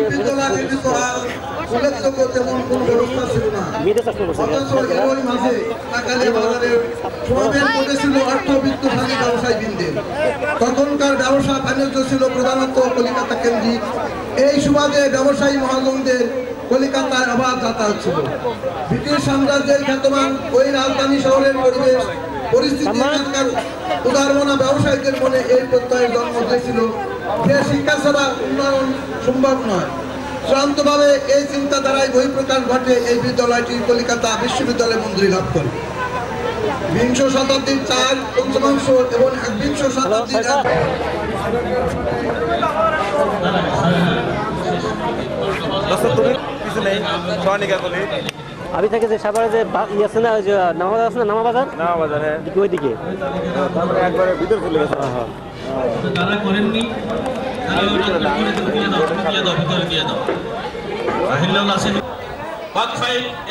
বিদ্যালয় নির্মিত হওয়ার উল্লেখযোগ্য তেমন কোনো ব্যবস্থা ছিল না। অথচ এরই মাঝে নাকালিয়া বাজারে সমাবেশ ঘটেছিল অর্থবিত্তশালী ব্যবসায়ীবৃন্দের। তখনকার ব্যবসা বাণিজ্য ছিল প্রধানত কলিকাতা কেন্দ্রিক। এই সুবাদে ব্যবসায়ী মহাজনদের কলিকাতায় অবাধ যাতায়াত ছিল। ব্রিটিশ সাম্রাজ্যের খ্যাতমান ওই রাজধানী শহরের পরিবেশ পরিস্থিতি উদারমনা ব্যবসায়ীদের মনে এই প্রত্যয়ের জন্ম দিয়েছিল যে শিক্ষা ছাড়া উন্নয়ন সম্ভব নয়। চূড়ান্তভাবে এই চিন্তাধারায় বহিঃপ্রকাশ ঘটে এই বিদ্যালয়টি কলিকাতা বিশ্ববিদ্যালয় মঞ্জুরি লাভ করে। বিংশ শতাব্দীর 4 পঞ্চমাংশ এবং একবিংশ শতাব্দীর আমি থেকে যে সাভারে যে ই আছে না, যে নামাবাজার আছে না, নামাবাজার হ্যাঁ ওইদিকে একবারে ভিতরে চলে গেছে। যারা করেননি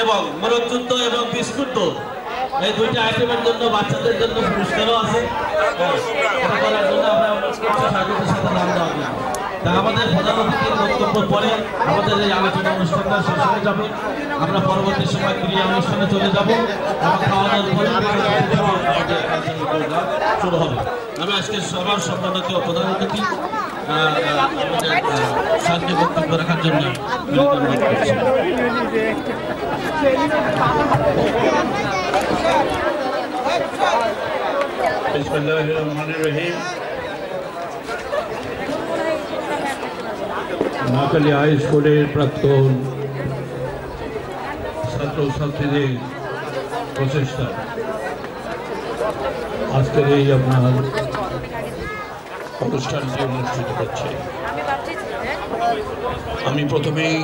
এবং মরণযুদ্ধ এবং বিস্কুট এই দুইটা আইটেমের জন্য বাচ্চাদের জন্য পুরস্কারও আছে। করার জন্য আমরা সাথে নাম দেওয়া দিই। আমাদের প্রধান অতিথির বক্তব্য পরে আমাদের এই আলোচনা অনুষ্ঠানটা শেষ হয়ে যাবে। আমরা পরবর্তী সময় ক্রিয়া অনুষ্ঠানে চলে যাব এবং খাওয়া দাওয়ার পরে শুরু হবে। আমি আজকে সবার সম্মানিত প্রধান অতিথি আমাদের সামনে বক্তব্য রাখার জন্য বিসমিল্লাহির রহমানির রহিম। নাকালিয়া হাই স্কুলের প্রাক্তন ছাত্রছাত্রীদের প্রচেষ্টা আজকের এই আপনার অনুষ্ঠানটি অনুষ্ঠিত হচ্ছে। আমি প্রথমেই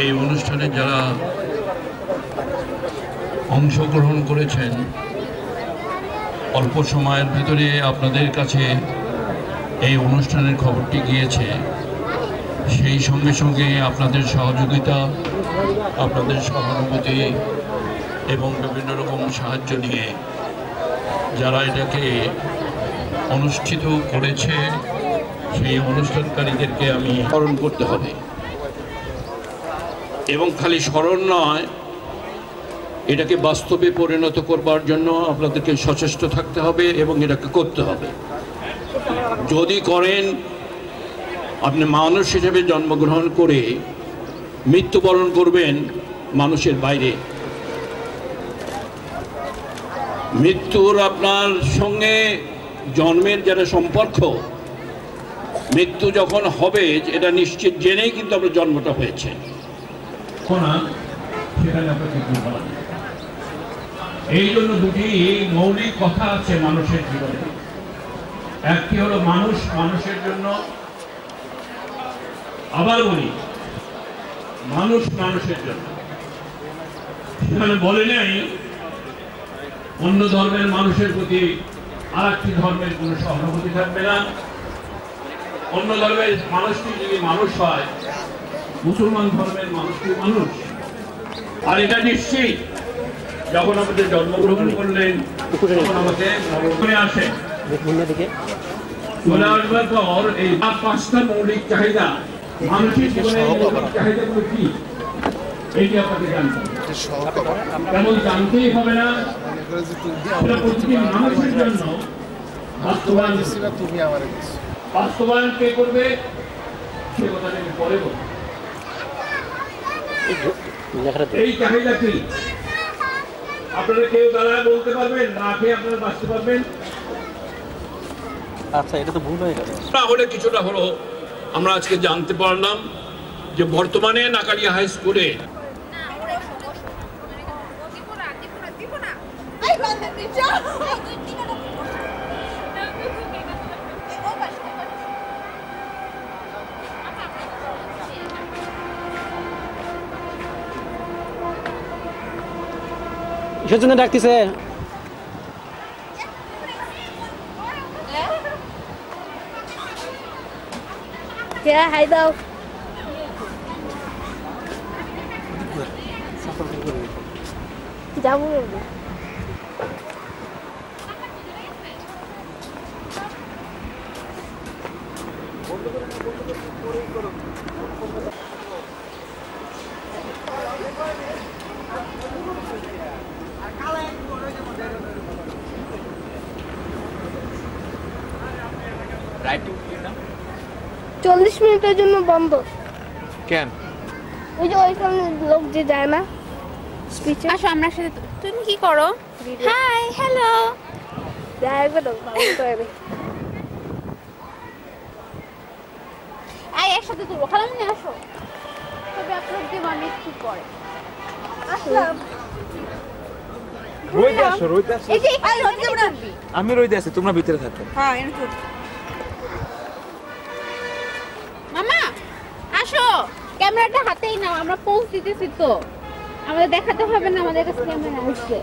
এই অনুষ্ঠানে যারা অংশগ্রহণ করেছেন, অল্প সময়ের ভিতরে আপনাদের কাছে এই অনুষ্ঠানের খবরটি গিয়েছে, সেই সঙ্গে সঙ্গে আপনাদের সহযোগিতা, আপনাদের সহানুভূতি এবং বিভিন্ন রকম সাহায্য নিয়ে যারা এটাকে অনুষ্ঠিত করেছে সেই অনুষ্ঠানকারীদেরকে আমি স্মরণ করতে হবে। এবং খালি স্মরণ নয়, এটাকে বাস্তবে পরিণত করবার জন্য আপনাদেরকে সচেষ্ট থাকতে হবে এবং এটাকে করতে হবে। যদি করেন, আপনি মানুষ হিসেবে জন্মগ্রহণ করে মৃত্যুবরণ করবেন মানুষের বাইরে। মৃত্যুর আপনার সঙ্গে জন্মের যারা সম্পর্ক, মৃত্যু যখন হবে এটা নিশ্চিত জেনেই কিন্তু আপনার জন্মটা হয়েছে। এই জন্য দুটি মৌলিক কথা আছে মানুষের জীবনে। একটি হলো মানুষ মানুষের জন্য, আবার বলি মানুষ মানুষের জন্য। সেখানে বলে নাই অন্য ধর্মের মানুষের প্রতি আর একটি ধর্মের কোনো সহানুভূতি থাকবে না। অন্য ধর্মের মানুষটি যদি মানুষ হয়, মুসলমান ধর্মের মানুষটি মানুষ। আর এটা নিশ্চিত যখন আমাদের জন্মগ্রহণ করলেন তখন আমাদের নবমে আসেন, চলে আসবার পর এই 5টা মৌলিক চাহিদা, মানুষের জীবনে চাহিদাগুলো কি এইটি আপনাকে জানতে হবে। কেমন জানতেই হবে না, প্রতিটি মানুষের জন্য বাস্তবায়ন কে করবে সে কথা আমি পরে বলব। এই চাহিদা কি আপনারা কেউ দাঁড়ায় বলতে পারবেন? না খেয়ে আপনারা বাঁচতে পারবেন? আচ্ছা, এটা তো ভুল হয়ে গেল। তাহলে কিছুটা হলো আমরা আজকে জানতে পারলাম যে বর্তমানে নাকালিয়া হাই স্কুলে কিসের জন্য ডাকতেছে? হাই দাও। যাবো 40 মিনিটের জন্য বন্ধ। কেন? ওই যে ওইখানে লোক যে যায় না স্পিচে। আসো আমরা সাথে। তুমি কি করো? Hi, hello. যায় গো ভালো করে। আই একসাথে তুলবো, খালামনি আসো। তবে আপলোড দিব আমি একটু পরে। আসলাম। রইতে আসো। এই যে এখানে রোদ দেব না। আমি রইতে আছি, তোমরা ভিতরে থাকো। হ্যাঁ, এনে তো। মামা, আসো। ক্যামেরাটা হাতেই নাও, আমরা পোস্ট দিতেছি তো। আমাদের দেখাতে হবে না আমাদের কাছে ক্যামেরা আছে।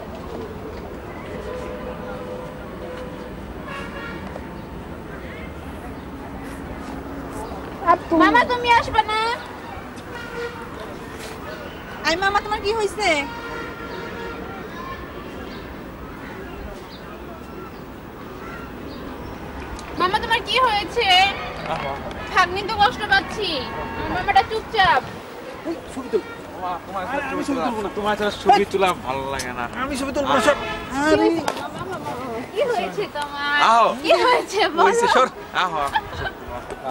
মামা তুমি আসবে না? আই মামা তোমার কি হইছে? মামা তোমার কি হয়েছে? ভাগ্নি তো কষ্ট পাচ্ছি। মামাটা চুপচাপ। তোমার ছাড়া ছবি তোলা ভালো লাগে না। আমি ছবি তুলবো সব। কি হয়েছে তোমার? আও। কি হয়েছে বলো? হইছে সর। আহো।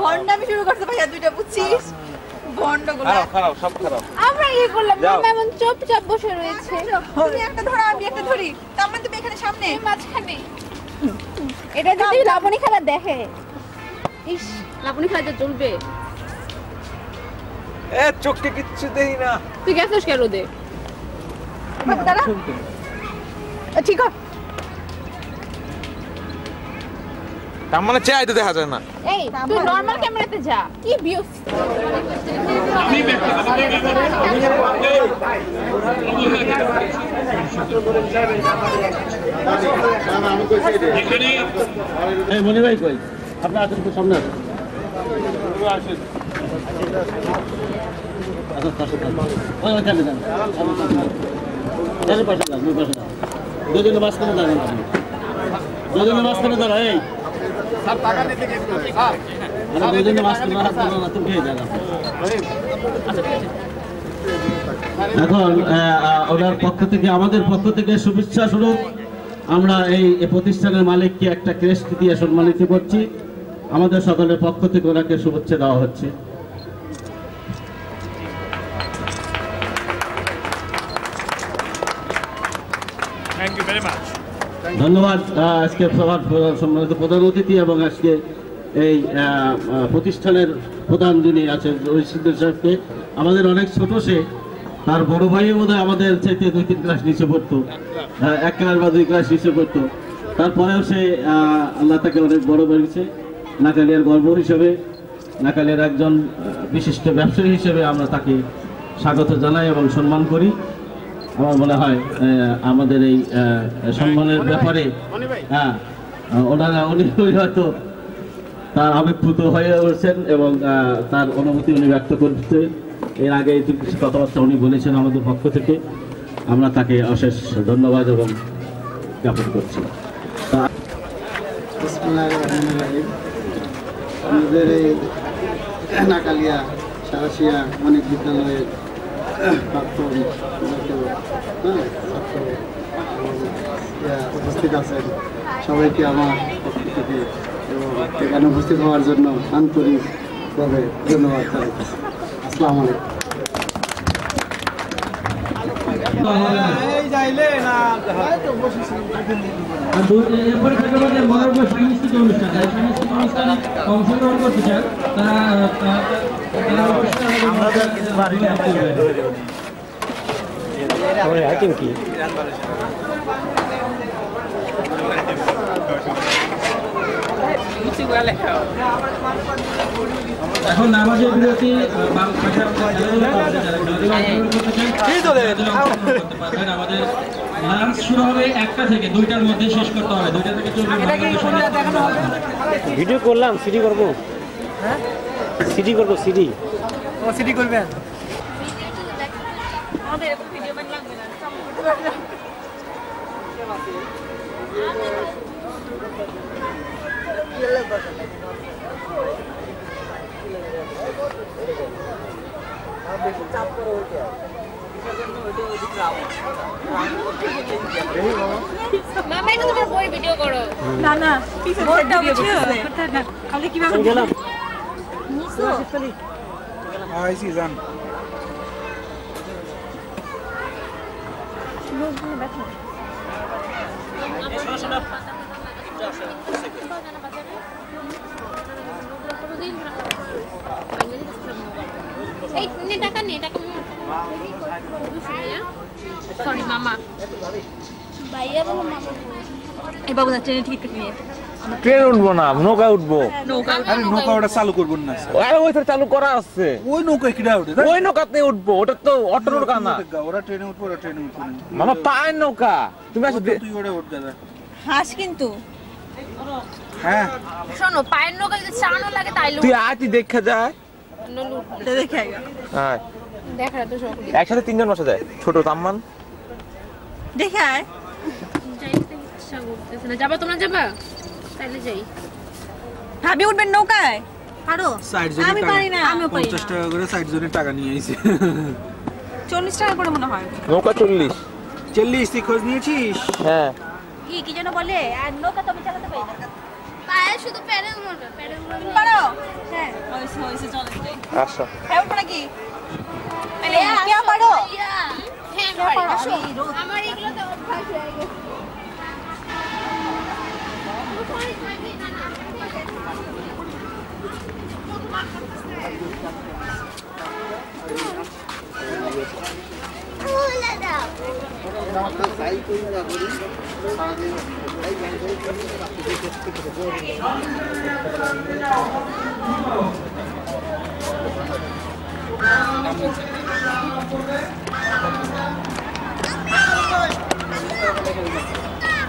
ভন্ডামি শুরু করতে ভাইয়া দুইটা বুঝছিস? ভন্ডগুলো। খারাপ সব খারাপ। আমরা কি করলাম? মামা এমন চুপচাপ বসে রয়েছে। তুমি একটা ধরো আমি একটা ধরি। তার মানে তুমি এখানে সামনে এই মাঝখানে। এটা যদি লাবণী খেলা দেখে। ইস, লাবণী খেলা তো চলবে। এ চোখে কিচ্ছু দেই না। তুই গেছিস কেন দে? বাবা দাঁড়া। ঠিক আছে। তার মানে চাই তো দেখা যায় না। এই তুই নরমাল ক্যামেরাতে যা। কি ভিউ? আমি এখানে এই মনি ভাই কই? আপনি আসেন তো সামনে আসেন। আসেন। ওইখানে যান। পাশে যান, পাশে যান। দুজনে মাঝখানে দাঁড়ান আপনি। দুজনে মাঝখানে দাঁড়া। এই দুজনে মাঝখানে দাঁড়া, তুমি খেয়ে যান। এখন ওনার পক্ষ থেকে, আমাদের পক্ষ থেকে শুভেচ্ছা স্বরূপ আমরা এই প্রতিষ্ঠানের মালিককে একটা ক্রেস্ট দিয়ে সম্মানিত করছি। আমাদের সকলের পক্ষ থেকে ওনাকে শুভেচ্ছা দেওয়া হচ্ছে। Thank you very much. ধন্যবাদ আজকে সবার সম্মানিত প্রধান অতিথি এবং আজকে এই প্রতিষ্ঠানের প্রধান যিনি আছেন রহিসুদ্দিন সাহেবকে। আমাদের অনেক ছোট সে, তার বড় ভাই বোধহয় আমাদের চাইতে 2-3 ক্লাস নিচে পড়তো, 1 ক্লাস বা 2 ক্লাস নিচে পড়তো। তারপরেও সে আল্লাহ তাকে অনেক বড় করেছে। নাকালিয়ার গর্ব হিসেবে, নাকালিয়ার একজন বিশিষ্ট ব্যবসায়ী হিসেবে আমরা তাকে স্বাগত জানাই এবং সম্মান করি। আমার মনে হয় আমাদের এই সম্মানের ব্যাপারে উনি হয়তো তার আবেগপ্লুত হয়ে উঠছেন এবং তার অনুভূতি উনি ব্যক্ত করতে এর আগে কিছু কথাবার্তা উনি বলেছেন আমাদের পক্ষ থেকে। আমরা তাকে অশেষ ধন্যবাদ এবং জ্ঞাপন করছি। আমাদের এই নাকালিয়া সারাশিয়া অনেক বিদ্যালয়ের উপস্থিত আছেন সবাইকে আমার পক্ষ থেকে এবং এখানে উপস্থিত হওয়ার জন্য আন্তরিকভাবে ধন্যবাদ জানাচ্ছি। আসসালামু আলাইকুম। এরপরে থাকে আমাদের মনোরম সাংস্কৃতিক অনুষ্ঠান। যারা সাংস্কৃতিক অনুষ্ঠানে অংশগ্রহণ করতে চান তারা কি এখন নামাজের বিরতি আমাদের লাঞ্চ শুরু হবে 1টা থেকে 2টার মধ্যে শেষ করতে হবে। 2টা থেকে ভিডিও করলাম, সিডি করবো। সিডি করবো, সিডি। ও সিটি করবেন? মামা এটা তোমার বই ভিডিও করো। না না, বোর্ডটা বুঝছো? খালি কিভাবে গেলাম। আসছো? আইছি জান এই নে টাকা সরি মামা ভাইয়া বলো মামা এই বাবু ট্রেনের টিকিট কেটে নিয়ে ট্রেন উঠবো না নৌকা উঠবো নৌকা আরে নৌকা ওটা চালু করবো না আরে ওই চালু করা আছে ওই নৌকা কিডা উঠে ওই নৌকাতে উঠবো ওটা তো অটো নৌকা না ওরা ট্রেনে উঠবো ওরা ট্রেনে উঠবো মামা পায়ের নৌকা তুমি আসো তুই ওটা উঠ দাদা হাস কিন্তু হ্যাঁ শোনো পায়ের নৌকা যদি চালানো লাগে তাইলে তুই আতি দেখা যায় দেখে আইগা হ্যাঁ দেখা তো সব একসাথে তিনজন বসা যায় ছোট তাম্মান দেখে আয় যাইতে ইচ্ছা করতেছে না যাবা তোমরা যাবা তাইলে যাই ভাবি উঠবেন নৌকায় পারো আমি পারি না 50 টাকা করে 60 জনের টাকা নিয়ে আইছে 40 টাকা করে মনে হয় নৌকা 40 তুই খোঁজ নিয়েছিস হ্যাঁ কি যেন বলে আর নৌকা তো আমি চালাতে পারি না পায়ে শুধু প্যাডেল মারবে পারো হ্যাঁ হইছে চলে যাই আচ্ছা হ্যাঁ উঠবে নাকি আরে কে পারো হ্যাঁ পারি আসো আমার এগুলো তো অভ্যাস হয়ে গেছে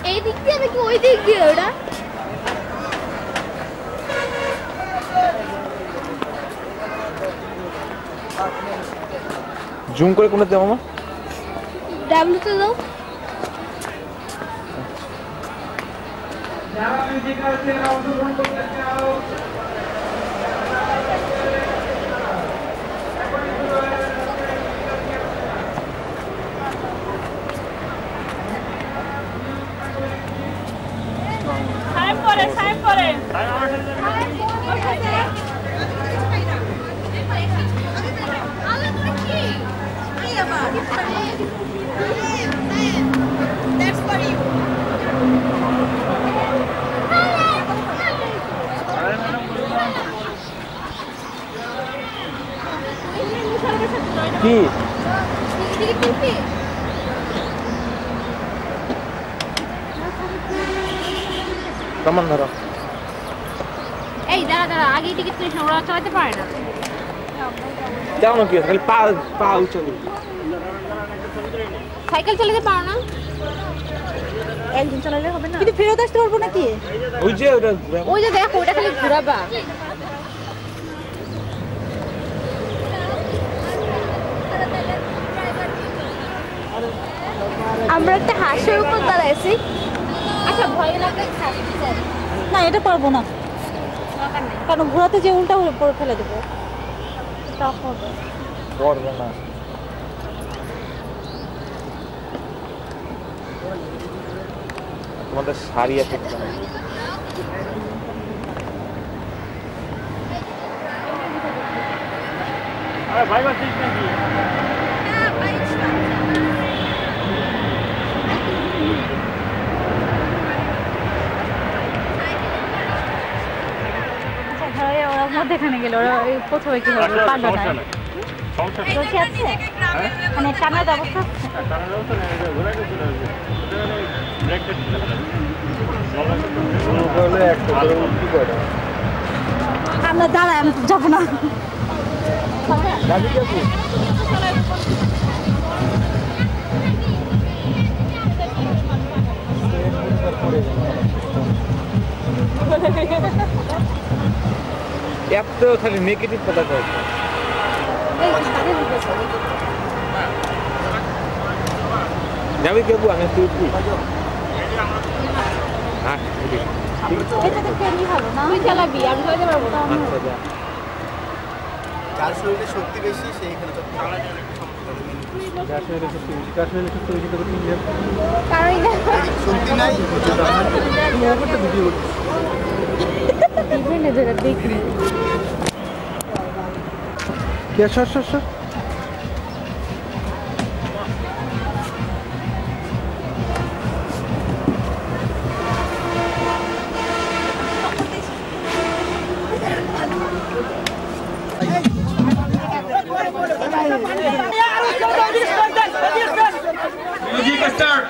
এই দিক দিয়ে নাকি ওই দিক দিয়ে ওটা জুম করে কোনটা দাও মামা ডাব্লিউ তে দাও যারা মিউজিক আছে অংশগ্রহণ করতে চাও সাইন করে That's for you. কি কেমন ধরো এই দাঁড়া আগে টিকিট তুই ওরা চালাতে পারে না যাও না কি খালি পা উঁচু সাইকেল চালাতে পারো না একদিন চালালে হবে না কিন্তু ফেরত আসতে পারবো নাকি ওই যে দেখো ওটা খালি ঘোরাবা আমরা একটা হাঁসের উপর দাঁড়াইছি আচ্ছা ভয় লাগে না এটা পারবো না কারণ ঘোরাতে যে উল্টা উপরে ফেলে দেবো করবে না তোমাদের শাড়ি আছে ভাই ভাই ঠিক নাকি ওরা মধ্যেখানে গেল ওরা প্রথমে কি হবে পারলো না রশি আছে মানে টানার ব্যবস্থা আমরা দাঁড়াই আমি যাবো না এত খালি নেগেটিভ কথা কয় যাবি কেবু আমি তুই হ্যাঁ তুই চালাবি আমি চালাতে পারবো না আচ্ছা যা যার শরীরে শক্তি বেশি সেইখানে তো যার শরীরে শক্তি বেশি কার শরীরে শক্তি বেশি তো ইন্ডিয়া শক্তি নাই তুমি ওপরটা ভিডিও দেখি কে সর সর সর Music start.